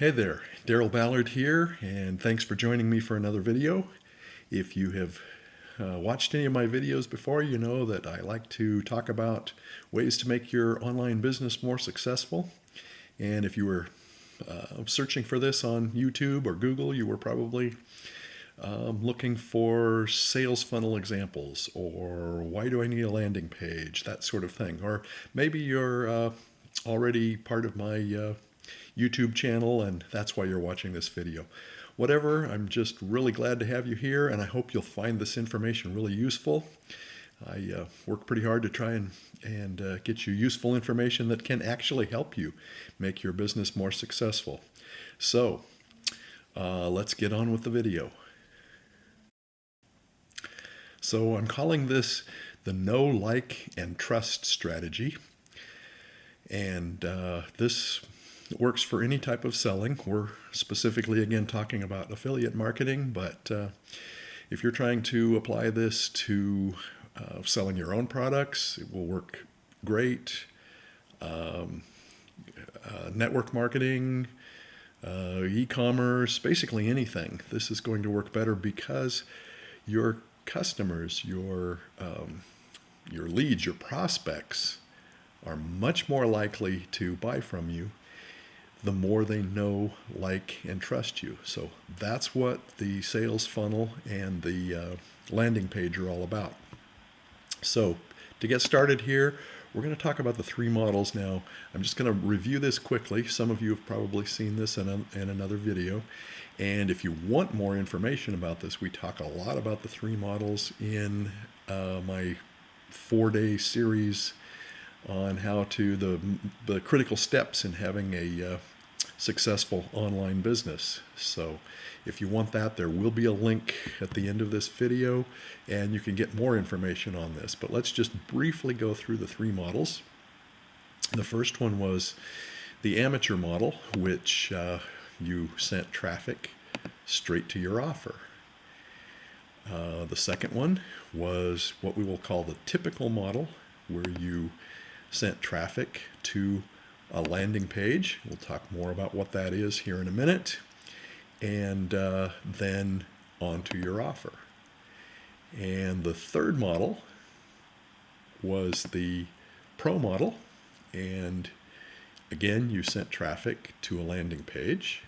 Hey there, Daryl Ballard here, and thanks for joining me for another video. If you have watched any of my videos before, you know that I like to talk about ways to make your online business more successful. And if you were searching for this on YouTube or Google, you were probably looking for sales funnel examples, or why do I need a landing page, that sort of thing. Or maybe you're already part of my YouTube channel and that's why you're watching this video. Whatever, I'm just really glad to have you here, and I hope you'll find this information really useful. I work pretty hard to try and get you useful information that can actually help you make your business more successful. So let's get on with the video. So I'm calling this the know, like, and trust strategy. And this works for any type of selling. We're specifically, again, talking about affiliate marketing, but if you're trying to apply this to selling your own products, it will work great. Network marketing, e-commerce, basically anything. This is going to work better because your customers, your leads, your prospects are much more likely to buy from you the more they know, like, and trust you. So that's what the sales funnel and the landing page are all about. So to get started here, we're going to talk about the three models now. I'm just going to review this quickly. Some of you have probably seen this in another video. And if you want more information about this, we talk a lot about the three models in my 4-day series on how to the critical steps in having a successful online business. So if you want that, there will be a link at the end of this video and you can get more information on this. But let's just briefly go through the three models. The first one was the amateur model, which you sent traffic straight to your offer. The second one was what we will call the typical model, where you sent traffic to a landing page. We'll talk more about what that is here in a minute. And then on to your offer. And the third model was the pro model. And again, you sent traffic to a landing page.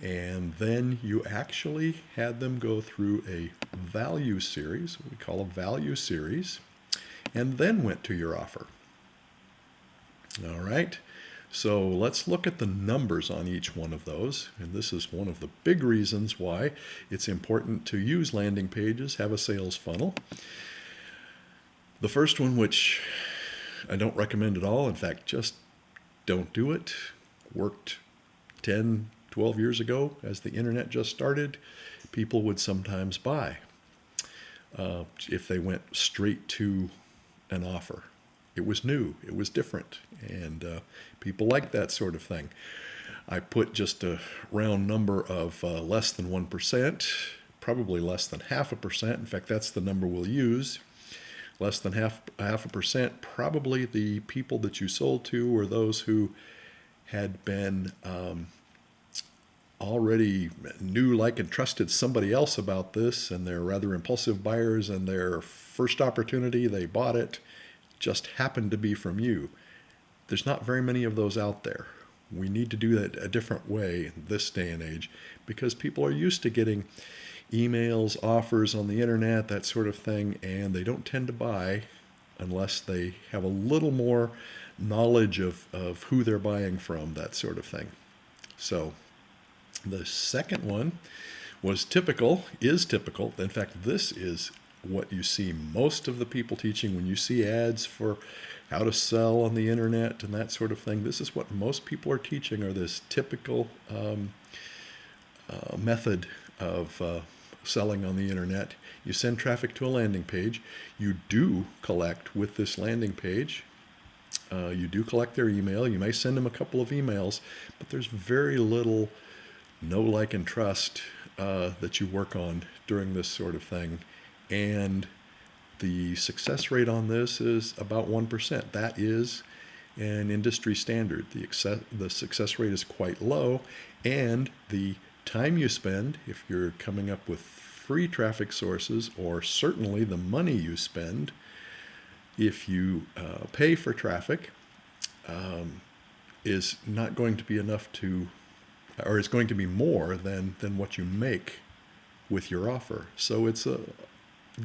And then you actually had them go through a value series, what we call a value series, and then went to your offer. All right, so let's look at the numbers on each one of those. And this is one of the big reasons why it's important to use landing pages, have a sales funnel. The first one, which I don't recommend at all, in fact, just don't do it, worked 10, 12 years ago as the internet just started. People would sometimes buy if they went straight to an offer. It was new, it was different, and people like that sort of thing. I put just a round number of less than 1%, probably less than 0.5%. In fact, that's the number we'll use. Less than half a percent, probably the people that you sold to were those who had been already knew, like, and trusted somebody else about this, and they're rather impulsive buyers, and their first opportunity, they bought it, just happened to be from you. There's not very many of those out there. We need to do that a different way in this day and age, because people are used to getting emails, offers on the internet, that sort of thing, and they don't tend to buy unless they have a little more knowledge of who they're buying from, that sort of thing. So the second one was typical, is typical. In fact, this is what you see most of the people teaching when you see ads for how to sell on the internet and that sort of thing. This is what most people are teaching, are this typical method of selling on the internet. You send traffic to a landing page. You do collect with this landing page. You do collect their email. You may send them a couple of emails, but there's very little know, like, and trust that you work on during this sort of thing. And the success rate on this is about 1%. That is and industry standard. The success rate is quite low, and the time you spend, if you're coming up with free traffic sources, or certainly the money you spend if you pay for traffic, is not going to be enough to, or is going to be more than what you make with your offer. So it's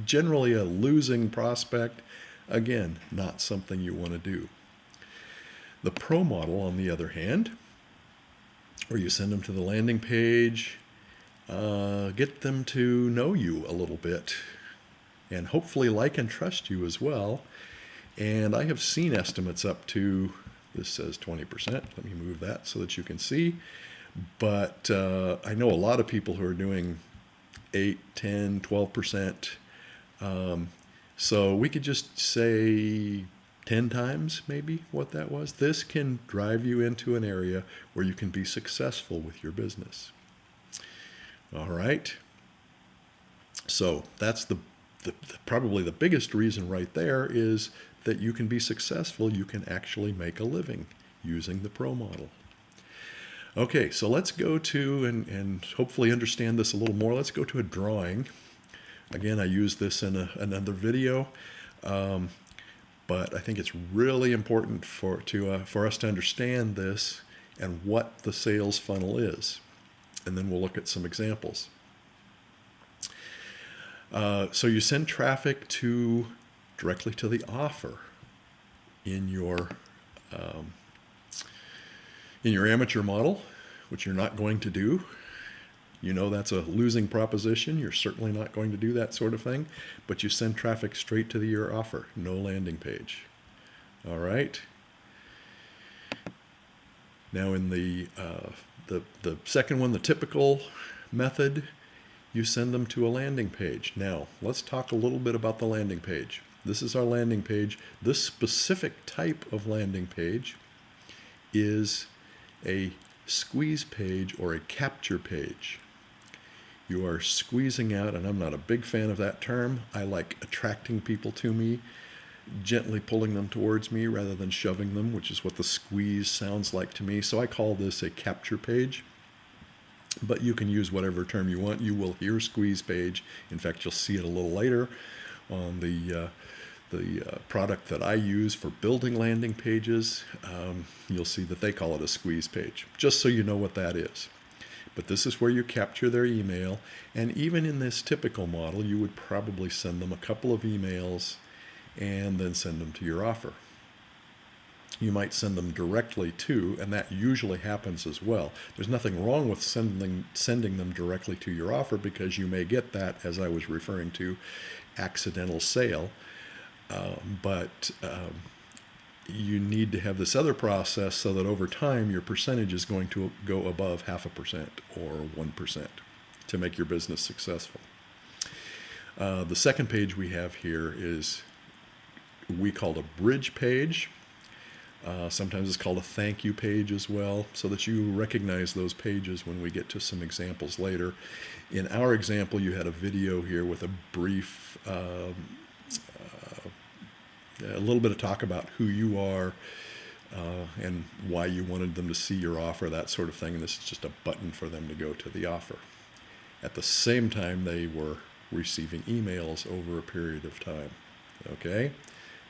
generally a losing prospect. Again, not something you want to do. The pro model, on the other hand, where you send them to the landing page, get them to know you a little bit, and hopefully like and trust you as well. And I have seen estimates up to, this says 20%. Let me move that so that you can see. But I know a lot of people who are doing 8, 10, 12%. So we could just say 10 times maybe what that was. This can drive you into an area where you can be successful with your business. All right. So that's probably the biggest reason right there is that you can be successful. You can actually make a living using the pro model. Okay, so let's go to, and hopefully understand this a little more, let's go to a drawing. Again, I used this in another video, but I think it's really important for us to understand this and what the sales funnel is. And then we'll look at some examples. So you send traffic directly to the offer in your amateur model, which you're not going to do. You know that's a losing proposition. You're certainly not going to do that sort of thing, but you send traffic straight to your offer, no landing page. All right. Now in the second one, the typical method, you send them to a landing page. Now, let's talk a little bit about the landing page. This is our landing page. This specific type of landing page is a squeeze page or a capture page. You are squeezing out, and I'm not a big fan of that term. I like attracting people to me, gently pulling them towards me rather than shoving them, which is what the squeeze sounds like to me. So I call this a capture page. But you can use whatever term you want. You will hear squeeze page. In fact, you'll see it a little later on the product that I use for building landing pages. You'll see that they call it a squeeze page, just so you know what that is. But this is where you capture their email. And even in this typical model, you would probably send them a couple of emails and then send them to your offer. You might send them directly to, and that usually happens as well. There's nothing wrong with sending them directly to your offer, because you may get that, as I was referring to, accidental sale. But you need to have this other process so that over time your percentage is going to go above 0.5% or 1% to make your business successful. The second page we have here is we call a bridge page. Sometimes it's called a thank you page as well, so that you recognize those pages when we get to some examples later. In our example, you had a video here with a brief, a little bit of talk about who you are and why you wanted them to see your offer, that sort of thing. And this is just a button for them to go to the offer. At the same time, they were receiving emails over a period of time. Okay?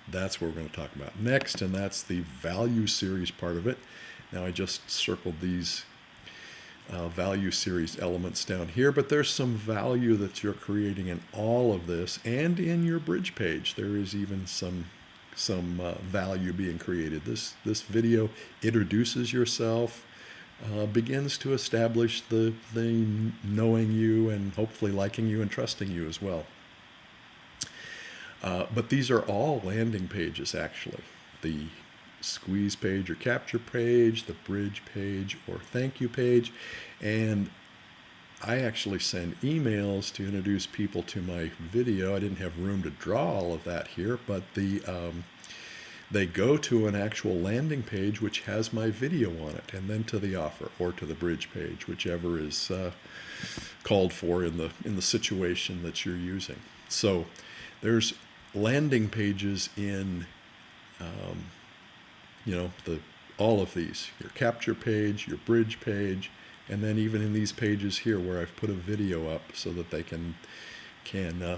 That's what we're going to talk about next, and that's the value series part of it. Now I just circled these value series elements down here, but there's some value that you're creating in all of this, and in your bridge page there is even some value being created. This video introduces yourself, begins to establish the knowing you and hopefully liking you and trusting you as well. But these are all landing pages, actually. The squeeze page or capture page, the bridge page or thank you page. And I actually send emails to introduce people to my video. I didn't have room to draw all of that here, but they go to an actual landing page which has my video on it, and then to the offer or to the bridge page, whichever is called for in the situation that you're using. So there's landing pages in all of these, your capture page, your bridge page, and then even in these pages here where I've put a video up so that they can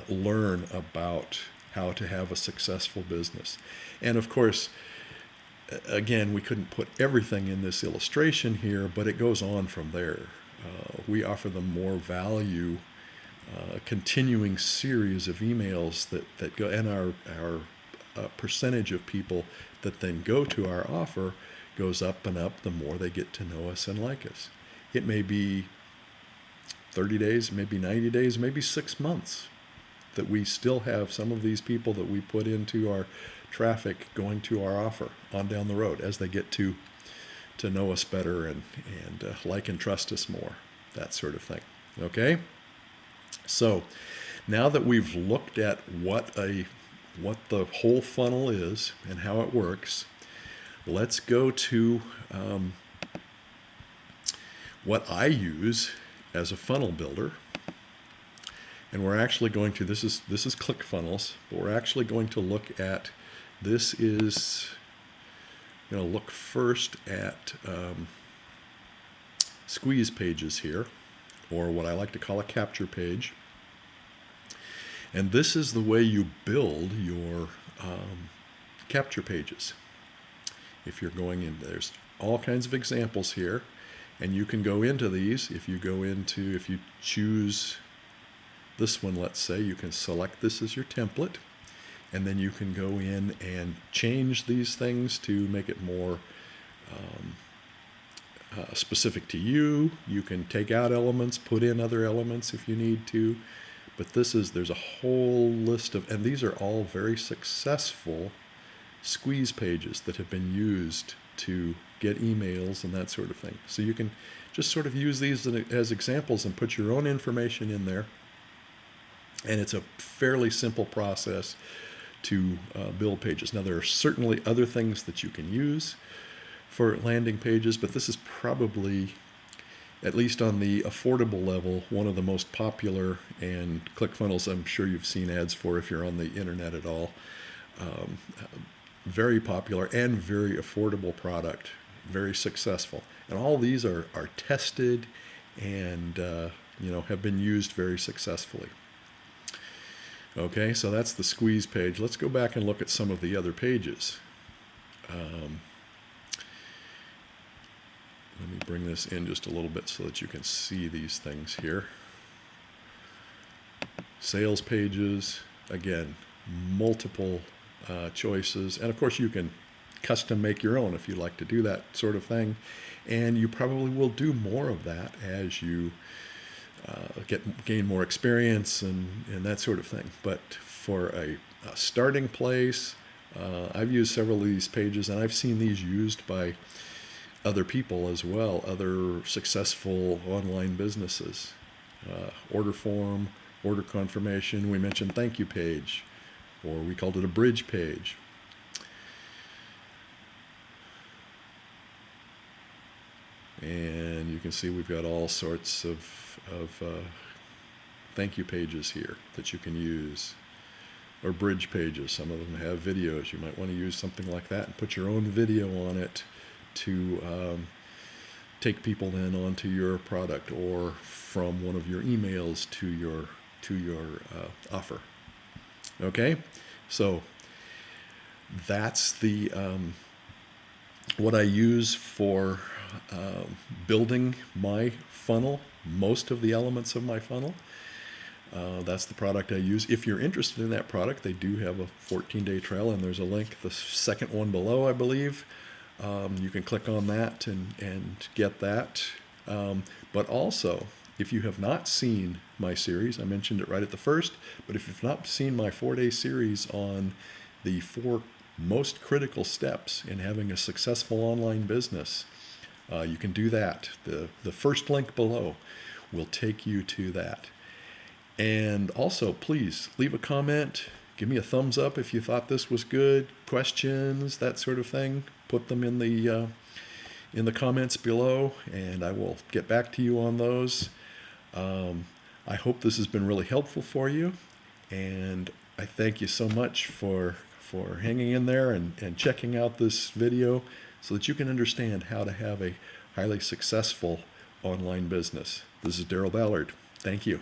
learn about how to have a successful business. And of course, again, we couldn't put everything in this illustration here, but it goes on from there. We offer them more value, continuing series of emails that go, and our percentage of people that then go to our offer goes up and up the more they get to know us and like us. It may be 30 days, maybe 90 days, maybe 6 months that we still have some of these people that we put into our traffic going to our offer on down the road as they get to know us better and like and trust us more, that sort of thing. Okay? So now that we've looked at what the whole funnel is and how it works, let's go to what I use as a funnel builder. And we're actually going to, this is ClickFunnels, but we're actually going to look at, this is, look first at squeeze pages here, or what I like to call a capture page. And this is the way you build your capture pages. If you're going in, there's all kinds of examples here, and you can go into these. If you choose this one, let's say, you can select this as your template, and then you can go in and change these things to make it more specific to you. You can take out elements, put in other elements if you need to, but there's a whole list of, and these are all very successful squeeze pages that have been used to get emails and that sort of thing. So you can just sort of use these as examples and put your own information in there. And it's a fairly simple process to build pages. Now, there are certainly other things that you can use for landing pages, but this is probably, at least on the affordable level, one of the most popular, and ClickFunnels I'm sure you've seen ads for if you're on the internet at all. Very popular and very affordable product, very successful. And all these are tested and have been used very successfully. Okay, so that's the squeeze page. Let's go back and look at some of the other pages. Let me bring this in just a little bit so that you can see these things here. Sales pages, again, multiple choices. And of course, you can custom make your own if you like to do that sort of thing. And you probably will do more of that as you gain more experience and that sort of thing. But for a starting place, I've used several of these pages, and I've seen these used by other people as well, other successful online businesses. Order form, order confirmation, we mentioned thank you page, or we called it a bridge page. And you can see we've got all sorts of thank you pages here that you can use, or bridge pages. Some of them have videos. You might want to use something like that and put your own video on it to take people then onto your product, or from one of your emails to your offer. Okay, so that's the what I use for building my funnel, most of the elements of my funnel. That's the product I use. If you're interested in that product, they do have a 14-day trial, and there's a link, the second one below, I believe. You can click on that and get that. But also, if you have not seen my series, I mentioned it right at the first, but if you've not seen my 4-day series on the 4 most critical steps in having a successful online business, you can do that. The first link below will take you to that. And also, please leave a comment. Give me a thumbs up if you thought this was good. Questions, that sort of thing. Put them in the comments below, and I will get back to you on those. I hope this has been really helpful for you, and I thank you so much for for hanging in there and checking out this video so that you can understand how to have a highly successful online business. This is Daryl Ballard. Thank you.